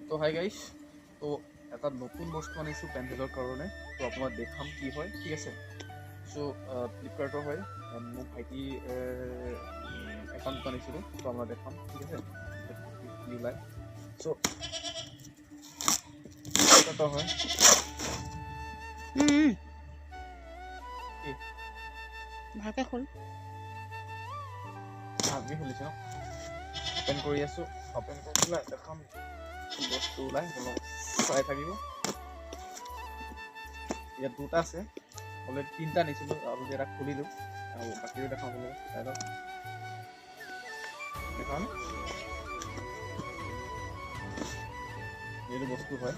তো hi guys, তো এটা নতুন বস্তু আনিছোঁ পেণ্ডেলৰ কাৰণে। তো আপোনাক দেখাম কি হয়, ঠিক আছে। চ' ফ্লিপকাৰ্টৰ হয়, মোৰ ভাইটি একাউণ্টত আনিছিলোঁ। তো আপোনাক দেখাম, ঠিক আছে, কি ওলায়। চ' এটা হয় কি ভালকে খোল। ভালকৈ খুলিছে ন। অ'পেন কৰি আছোঁ, অ'পেন কৰি পেলাই দেখাম কি বস্তু ওলায়, চাই থাকিব। ইয়াত দুটা আছে, অলৰেডি তিনিটা আনিছিলোঁ, অলৰেডি এটা খুলিলোঁ আৰু বাকীও দেখাম আপোনালোকক, চাই লওক। দেখাম এইটো বস্তু হয়,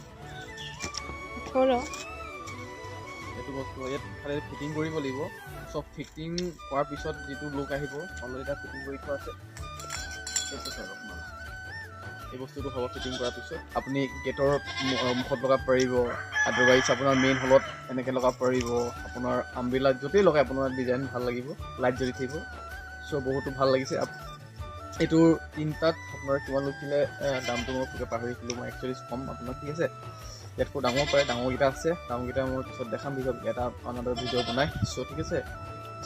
এইটো বস্তু ইয়াত খালি ফিটিং কৰিব লাগিব। চব ফিটিং কৰাৰ পিছত যিটো লুক আহিব, অলৰেডি এটা ফিটিং কৰি থোৱা আছে। এইটো চাওক আপোনাৰ, এই বস্তুটো হ'ব ফিটিং কৰাৰ পিছত আপুনি গেটৰ মুখত লগাব পাৰিব, আদাৰৱাইজ আপোনাৰ মেইন হলত এনেকৈ লগাব পাৰিব, আপোনাৰ আমব্ৰেলা য'তেই লগাই আপোনাৰ ডিজাইন ভাল লাগিব, লাইট জ্বলি থাকিব। চ' বহুতো ভাল লাগিছে। এইটো তিনিটাত আপোনাৰ কিমান লৈছিলে দামটো মই পটককৈ পাহৰিছিলোঁ, মই একচুৱেলি কম আপোনাক, ঠিক আছে। ইয়াতকৈ ডাঙৰ পাৰে, ডাঙৰকেইটা আছে, ডাঙৰকেইটা মই পিছত দেখাম পিছত এটা আনাদাৰ ভিডিঅ' বনাই। চ' ঠিক আছে,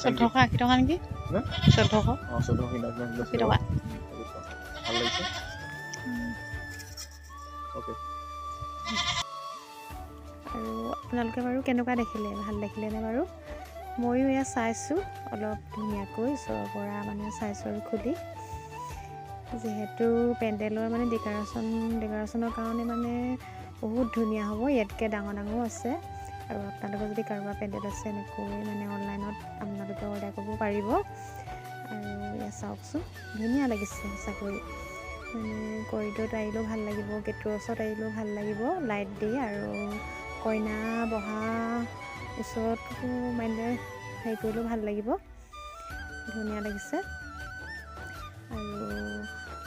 1480 টকা নেকি? 1400 অঁ 1480 টকা। ভাল লাগিছে। অ'কে, আৰু আপোনালোকে বাৰু কেনেকুৱা দেখিলে, ভাল দেখিলেনে বাৰু? ময়ো এয়া চাইছোঁ অলপ ধুনীয়াকৈ ওচৰৰ পৰা মানে চাইছোঁ আৰু খুলি, যিহেতু পেণ্ডেলৰ মানে ডেক'ৰেশ্যনৰ কাৰণে মানে বহুত ধুনীয়া হ'ব। ইয়াতকৈ ডাঙৰ ডাঙৰো আছে, আৰু আপোনালোকৰ যদি কাৰোবাৰ পেণ্ডেল আছে এনেকৈ মানে অনলাইনত আপোনালোকে অৰ্ডাৰ কৰিব পাৰিব। আৰু এয়া চাওকচোন, ধুনীয়া লাগিছে সঁচাকৈ। মানে কৰিডৰত আহিলেও ভাল লাগিব, গেটৰ ওচৰত আহিলেও ভাল লাগিব লাইট দি, আৰু কইনা বহা ওচৰতো মানে হেৰি কৰিলেও ভাল লাগিব, ধুনীয়া লাগিছে। আৰু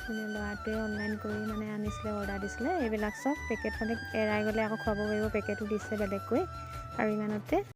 মানে ল'ৰাটোৱে অনলাইন কৰি মানে আনিছিলে, অৰ্ডাৰ দিছিলে। এইবিলাক চব পেকেট মানে এৰাই গ'লে আকৌ খুৱাব পাৰিব, পেকেটো দিছে বেলেগকৈ, আৰু ইমানতে